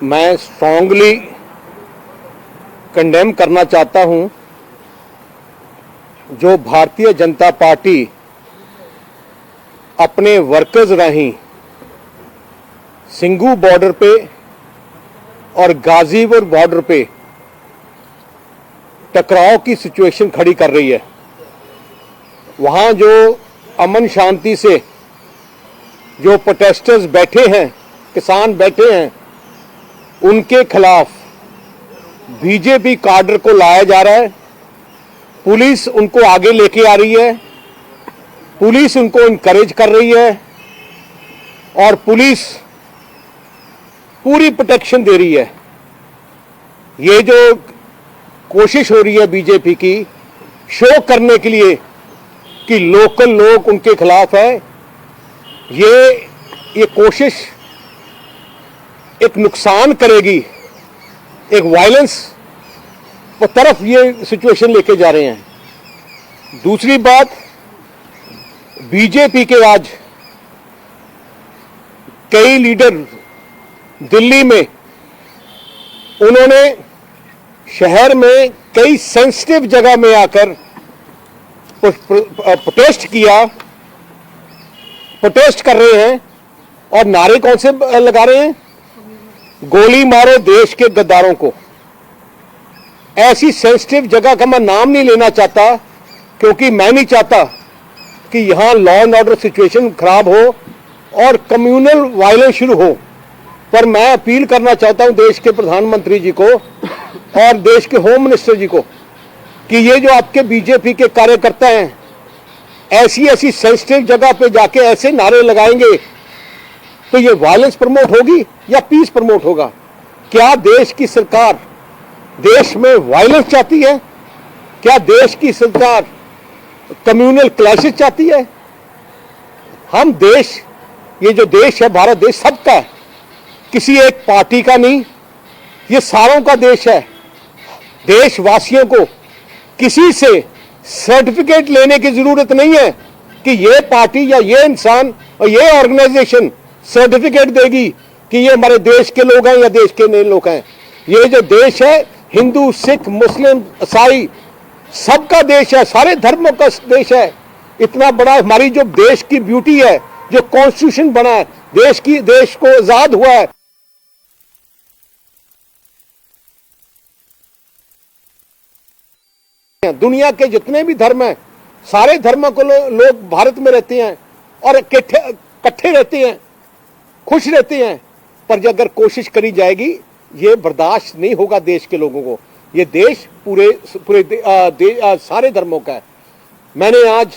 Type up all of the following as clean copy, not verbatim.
मैं strongly condemn करना चाहता हूं जो भारतीय जनता पार्टी अपने वर्कर्स राਹੀਂ सिंघू बॉर्डर पे और गाजीपुर बॉर्डर पे टकराव की सिचुएशन खड़ी कर रही है। वहां जो अमन शांति से जो प्रोटेस्टर्स बैठे हैं, किसान बैठे हैं, उनके खिलाफ बीजेपी काडर को लाया जा रहा है। पुलिस उनको आगे लेके आ रही है, पुलिस उनको इनकरेज कर रही है और पुलिस पूरी प्रोटेक्शन दे रही है। ये जो कोशिश हो रही है बीजेपी की शो करने के लिए कि लोकल लोग उनके खिलाफ है, ये कोशिश एक नुकसान करेगी, एक वायलेंस की तरफ ये सिचुएशन लेके जा रहे हैं। दूसरी बात, बीजेपी के आज कई लीडर दिल्ली में उन्होंने शहर में कई सेंसिटिव जगह में आकर प्रोटेस्ट किया, प्रोटेस्ट कर रहे हैं और नारे कौन से लगा रहे हैं? गोली मारो देश के गद्दारों को। ऐसी सेंसिटिव जगह का मैं नाम नहीं लेना चाहता क्योंकि मैं नहीं चाहता कि यहां लॉ एंड ऑर्डर सिचुएशन खराब हो और कम्युनल वायलेंस शुरू हो। पर मैं अपील करना चाहता हूं देश के प्रधानमंत्री जी को और देश के होम मिनिस्टर जी को कि ये जो आपके बीजेपी के कार्यकर्ता हैं ऐसी ऐसी सेंसिटिव जगह पे जाके ऐसे नारे लगाएंगे तो ये वायलेंस प्रमोट होगी या पीस प्रमोट होगा? क्या देश की सरकार देश में वायलेंस चाहती है? क्या देश की सरकार कम्युनल क्लैशेस चाहती है? हम देश, ये जो देश है भारत देश सबका है, किसी एक पार्टी का नहीं, ये सारों का देश है। देशवासियों को किसी से सर्टिफिकेट लेने की जरूरत नहीं है कि ये पार्टी या ये इंसान और ये ऑर्गेनाइजेशन सर्टिफिकेट देगी कि ये हमारे देश के लोग हैं या देश के नए लोग हैं। ये जो देश है हिंदू, सिख, मुस्लिम, ईसाई सबका देश है, सारे धर्मों का देश है। इतना बड़ा हमारी जो देश की ब्यूटी है, जो कॉन्स्टिट्यूशन बना है, देश को आजाद हुआ है। दुनिया के जितने भी धर्म हैं, सारे धर्मों को लोग भारत में रहते हैं और इकट्ठे रहते हैं, खुश रहते हैं। पर अगर कोशिश करी जाएगी, ये बर्दाश्त नहीं होगा देश के लोगों को। ये देश पूरे सारे धर्मों का है। मैंने आज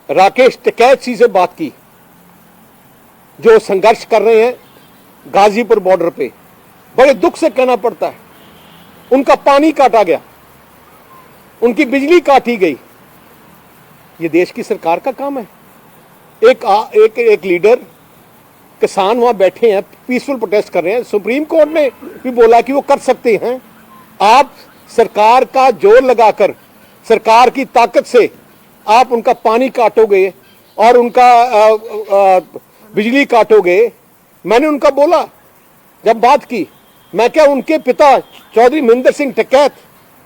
राकेश टिकैत जी से बात की जो संघर्ष कर रहे हैं गाजीपुर बॉर्डर पे। बड़े दुख से कहना पड़ता है, उनका पानी काटा गया, उनकी बिजली काटी गई। ये देश की सरकार का काम है। एक लीडर, किसान वहां बैठे हैं, पीसफुल प्रोटेस्ट कर रहे हैं। सुप्रीम कोर्ट ने भी बोला कि वो कर सकते हैं। आप सरकार का जोर लगाकर, सरकार की ताकत से आप उनका पानी काटोगे और उनका बिजली काटोगे। मैंने उनका बोला, जब बात की, मैं क्या उनके पिता चौधरी महेंद्र सिंह टिकैत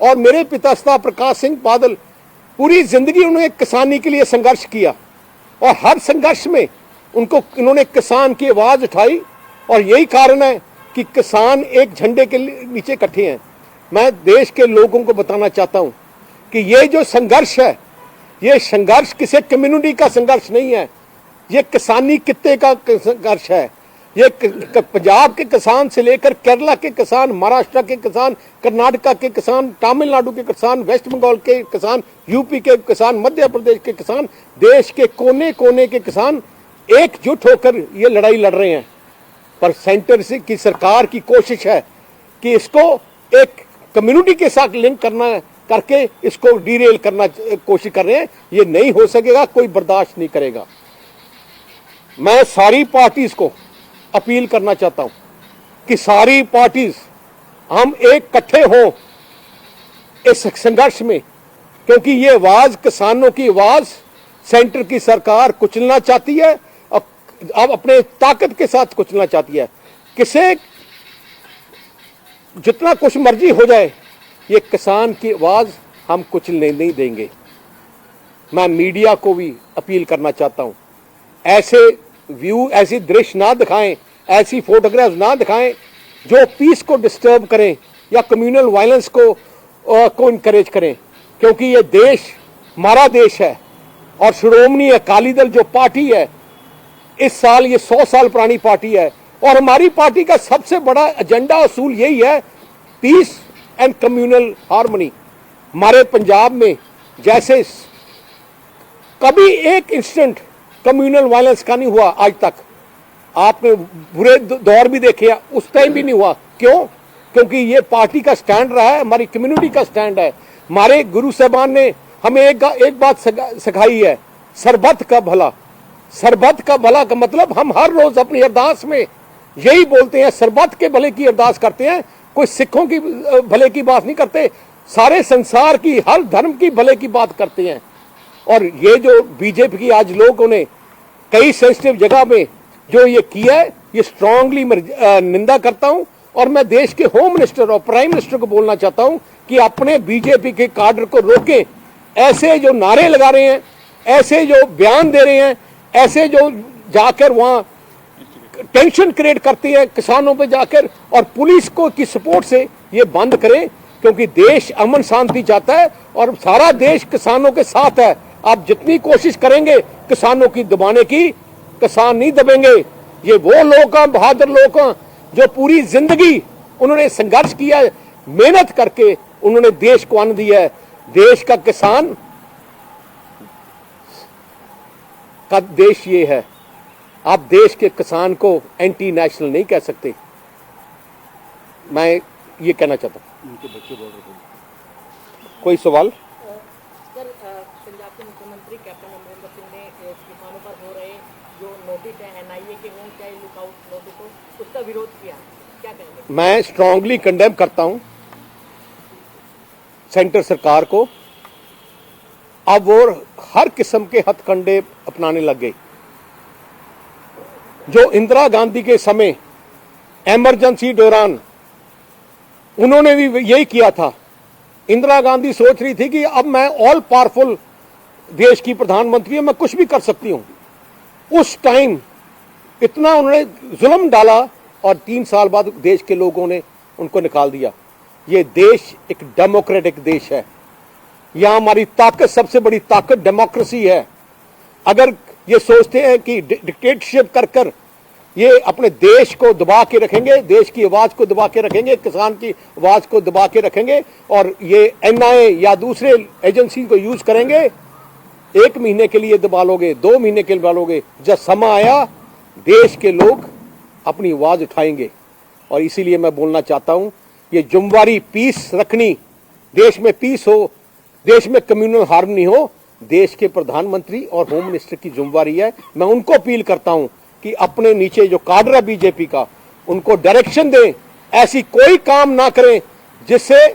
और मेरे पिता सरदार प्रकाश सिंह बादल पूरी जिंदगी उन्होंने किसानी के लिए संघर्ष किया और हर संघर्ष में इन्होंने किसान की आवाज उठाई और यही कारण है कि किसान एक झंडे के नीचे इकट्ठे हैं। मैं देश के लोगों को बताना चाहता हूं कि ये जो संघर्ष है, ये संघर्ष किसी कम्युनिटी का संघर्ष नहीं है, ये किसानी कित्ते का संघर्ष है। ये पंजाब के किसान से लेकर केरला के किसान, महाराष्ट्र के किसान, कर्नाटका के किसान, तमिलनाडु के किसान, वेस्ट बंगाल के किसान, यूपी के किसान, मध्य प्रदेश के किसान, देश के कोने कोने के किसान एकजुट होकर ये लड़ाई लड़ रहे हैं। पर सेंटर से की सरकार की कोशिश है कि इसको एक कम्युनिटी के साथ लिंक करके इसको डीरेल करना कोशिश कर रहे हैं। ये नहीं हो सकेगा, कोई बर्दाश्त नहीं करेगा। मैं सारी पार्टीज को अपील करना चाहता हूं कि सारी पार्टीज हम एक इकट्ठे हों इस संघर्ष में, क्योंकि ये आवाज, किसानों की आवाज सेंटर की सरकार कुचलना चाहती है, अब अपने ताकत के साथ कुचलना चाहती है। किसे जितना कुछ मर्जी हो जाए, ये किसान की आवाज हम कुछ नहीं देंगे। मैं मीडिया को भी अपील करना चाहता हूं, ऐसे व्यू, ऐसी दृश्य ना दिखाएं, ऐसी फोटोग्राफ्स ना दिखाएं जो पीस को डिस्टर्ब करें या कम्युनल वायलेंस को इनकरेज करें, क्योंकि ये देश हमारा देश है और श्रोमणी अकाली दल जो पार्टी है, इस साल ये 100 साल पुरानी पार्टी है और हमारी पार्टी का सबसे बड़ा एजेंडा असूल यही है, पीस एंड कम्युनल हार्मनी। हमारे पंजाब में जैसे कभी एक इंस्टेंट कम्युनल वायलेंस का नहीं हुआ आज तक। आपने बुरे दौर भी देखे, उस टाइम भी नहीं हुआ। क्यों? क्योंकि ये पार्टी का स्टैंड रहा है, हमारी कम्युनिटी का स्टैंड है। हमारे गुरु साहबान ने हमें एक बात सिखाई है, सरबत का भला। सरबत का भला का मतलब हम हर रोज अपनी अरदास में यही बोलते हैं, सरबत के भले की अरदास करते हैं। कोई सिखों की भले की बात नहीं करते, सारे संसार की, हर धर्म की भले की बात करते हैं। और ये जो बीजेपी की आज लोगों ने कई सेंसिटिव जगह में जो ये किया है, ये स्ट्रांगली निंदा करता हूं। और मैं देश के होम मिनिस्टर और प्राइम मिनिस्टर को बोलना चाहता हूं कि अपने बीजेपी के काडर को रोकें। ऐसे जो नारे लगा रहे हैं, ऐसे जो बयान दे रहे हैं, ऐसे जो जाकर वहां टेंशन क्रिएट करती है किसानों पे जाकर, और पुलिस को की सपोर्ट से ये बंद करें, क्योंकि देश अमन शांति चाहता है और सारा देश किसानों के साथ है। आप जितनी कोशिश करेंगे किसानों की दबाने की, किसान नहीं दबेंगे। ये वो लोग हैं, बहादुर लोग हैं, जो पूरी जिंदगी उन्होंने संघर्ष किया है, मेहनत करके उन्होंने देश को अन्न दिया है। देश का किसान का देश ये है। आप देश के किसान को एंटी नेशनल नहीं कह सकते। मैं ये कहना चाहता हूं। उनके बच्चे बोल रहे थे, कोई सवाल? सर, पंजाब के मुख्यमंत्री कैप्टन अमरिंदर सिंह ने किसानों पर हो रहे जो नोटिस है एनआईए के होम चाइल्ड लुकआउट नोटिस को, उसका विरोध किया, क्या कहेंगे? मैं स्ट्रांगली कंडेम करता हूं सेंटर सरकार को। अब वो हर किस्म के हथकंडे अपनाने लग गए। जो इंदिरा गांधी के समय इमरजेंसी दौरान उन्होंने भी यही किया था। इंदिरा गांधी सोच रही थी कि अब मैं ऑल पावरफुल देश की प्रधानमंत्री हूं, मैं कुछ भी कर सकती हूं। उस टाइम इतना उन्होंने जुल्म डाला और 3 साल बाद देश के लोगों ने उनको निकाल दिया। ये देश एक डेमोक्रेटिक देश है। यहां हमारी ताकत, सबसे बड़ी ताकत डेमोक्रेसी है। अगर ये सोचते हैं कि डिक्टेटरशिप कर कर ये अपने देश को दबा के रखेंगे, देश की आवाज को दबा के रखेंगे, किसान की आवाज को दबा के रखेंगे और ये एनआईए या दूसरे एजेंसी को यूज करेंगे, 1 महीने के लिए दबा लोगे, 2 महीने के लिए दबा लोगे। जब समय आया देश के लोग अपनी आवाज उठाएंगे। और इसीलिए मैं बोलना चाहता हूं, ये जुम्मेवारी पीस रखनी, देश में पीस हो, देश में कम्युनल हार्मनी हो, देश के प्रधानमंत्री और होम मिनिस्टर की जिम्मेवारी है। मैं उनको अपील करता हूं कि अपने नीचे जो काडर है बीजेपी का, उनको डायरेक्शन दें, ऐसी कोई काम ना करें जिससे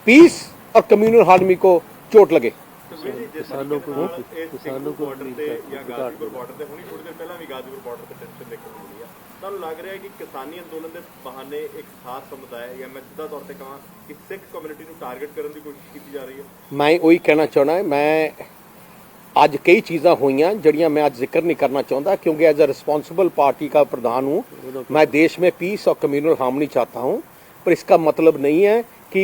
पीस और कम्युनल हार्मनी को चोट लगे। किसानों को बॉर्डर ਤੇ ਜਾਂ ਗਾਜ਼ੀਪੁਰ ਬਾਰਡਰ ਤੇ ਹੁਣੀ ਥੋੜੀ ਦੇਰ ਪਹਿਲਾਂ ਵੀ ਗਾਜ਼ੀਪੁਰ ਬਾਰਡਰ ਤੇ ਟੈਂਸ਼ਨ ਦੇਖਣ ਨੂੰ ਮਿਲੀ ਆ। ਤੁਹਾਨੂੰ ਲੱਗ ਰਿਹਾ ਹੈ ਕਿ ਕਿਸਾਨੀ ਅੰਦੋਲਨ ਦੇ ਬਹਾਨੇ ਇੱਕ ਖਾਸ ਸਮੁਦਾਇ ਜਾਂ ਮੈਂ ਸਿੱਧਾ ਤੌਰ ਤੇ ਕਹਾਂ ਕਿ ਸਿੱਖ ਕਮਿਊਨਿਟੀ ਨੂੰ ਟਾਰਗੇਟ ਕਰਨ ਦੀ ਕੋਸ਼ਿਸ਼ ਕੀਤੀ ਜਾ ਰਹੀ ਹੈ? मैं वही कहना चाहना है। मैं ਅੱਜ कई चीज़ां हुई जड़ियाँ मैं आज जिक्र नहीं करना चाहता, क्योंकि एज अ रिस्पॉन्सिबल पार्टी का प्रधान हूँ। मैं देश में पीस और कम्युनल हार्मनी चाहता हूँ, पर इसका मतलब नहीं है कि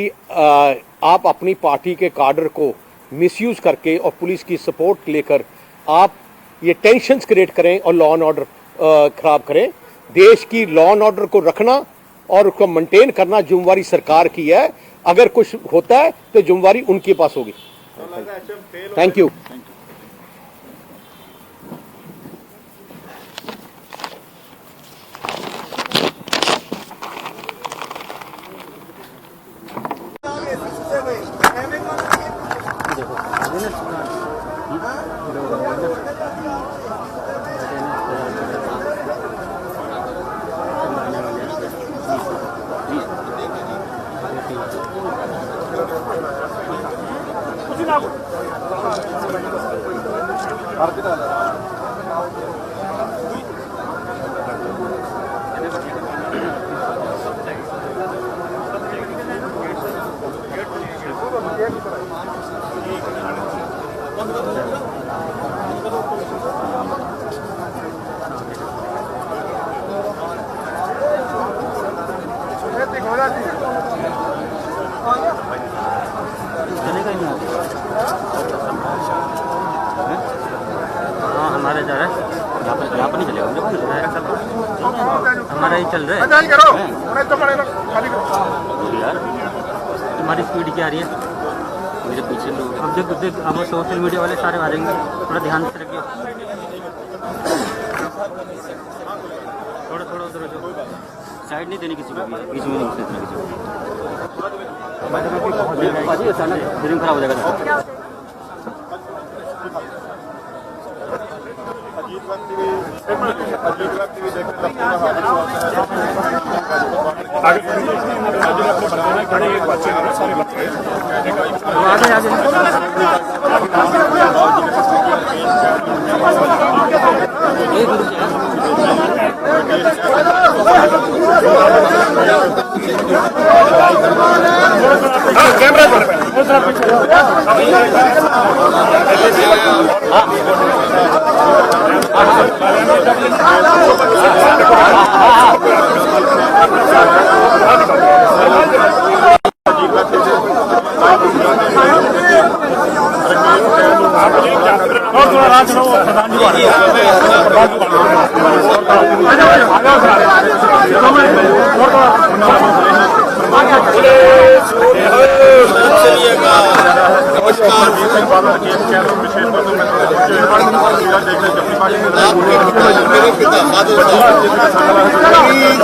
आप अपनी पार्टी के काडर को मिसयूज करके और पुलिस की सपोर्ट लेकर आप ये टेंशन्स क्रिएट करें और लॉ एंड ऑर्डर खराब करें। देश की लॉ एंड ऑर्डर को रखना और उसको मेंटेन करना जिम्मेवारी सरकार की है। अगर कुछ होता है तो जिम्मेवारी उनके पास होगी। Thank you. हाँ हमारे जा रहा है यहाँ पर नहीं चलेगा हमारा ही चल रहा है यार तुम्हारी स्पीड क्या आ रही है मेरे पीछे लोग अब देख अब सोशल मीडिया वाले सारे मारेंगे थोड़ा ध्यान से रखिए थोड़ा उधर साइड नहीं देनी किसी को भी बीच में नहीं घुसने देना किसी को अचानक फिल्म खराब हो जाएगा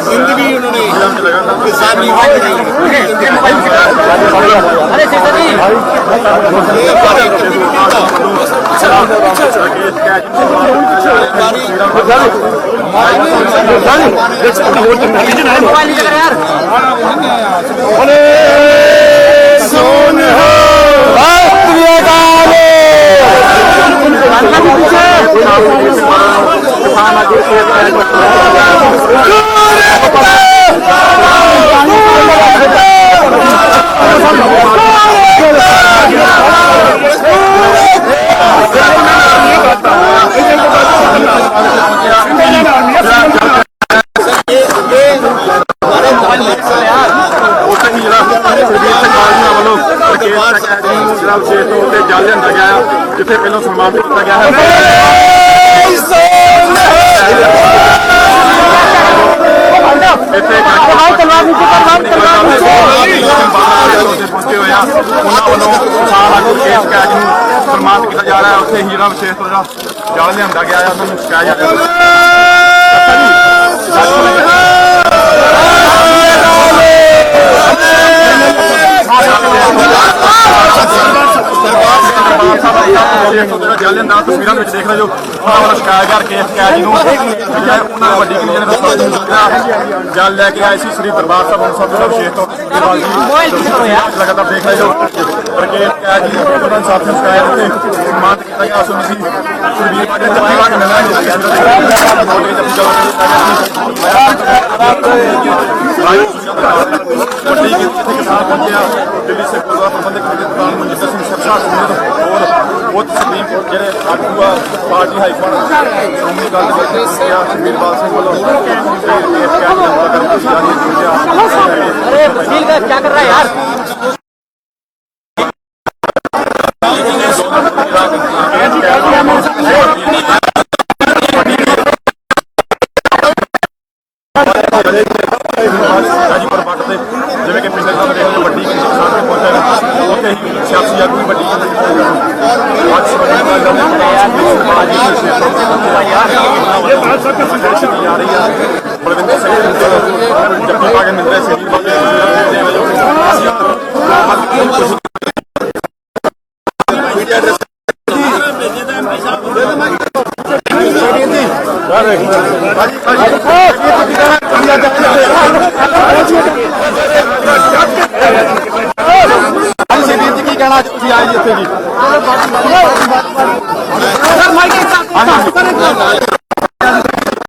जिंदगी उन्होंने किसानी जिथे पहले सम्मानित किया गया है पहुंचे हुए सम्मानित किया जा रहा है उत्थे हीरा विशेष तौर जल लिया गया है उन्होंने छकाया जा रहा है तस्वीर में देख रहे हो शिकाया गया केस कैद जी जल लैके आए श्री दरबार साहब विशेष तौर लगातार देख रहे हो केस कैद जी साथियों शिकाया सम्मानित किया गया दिल्ली से प्रबंधक प्रधान मनजिंदर सिंह सरसा और बहुत सुप्रीम कोर्ट जो आगू पार्टी हाईकमान श्रोमणी अकाली दल सुखबीरपाल सिंह वालों क्या कर रहा है यार गाजीपुर बट से जिमें कि पिछले साल देखने वड्डी किसान में पहुंचा उत्थे ही सियासी आगू भी वड्डी बलविंदर सिंह जप्पी पाके मिल रहे की कहना आए जी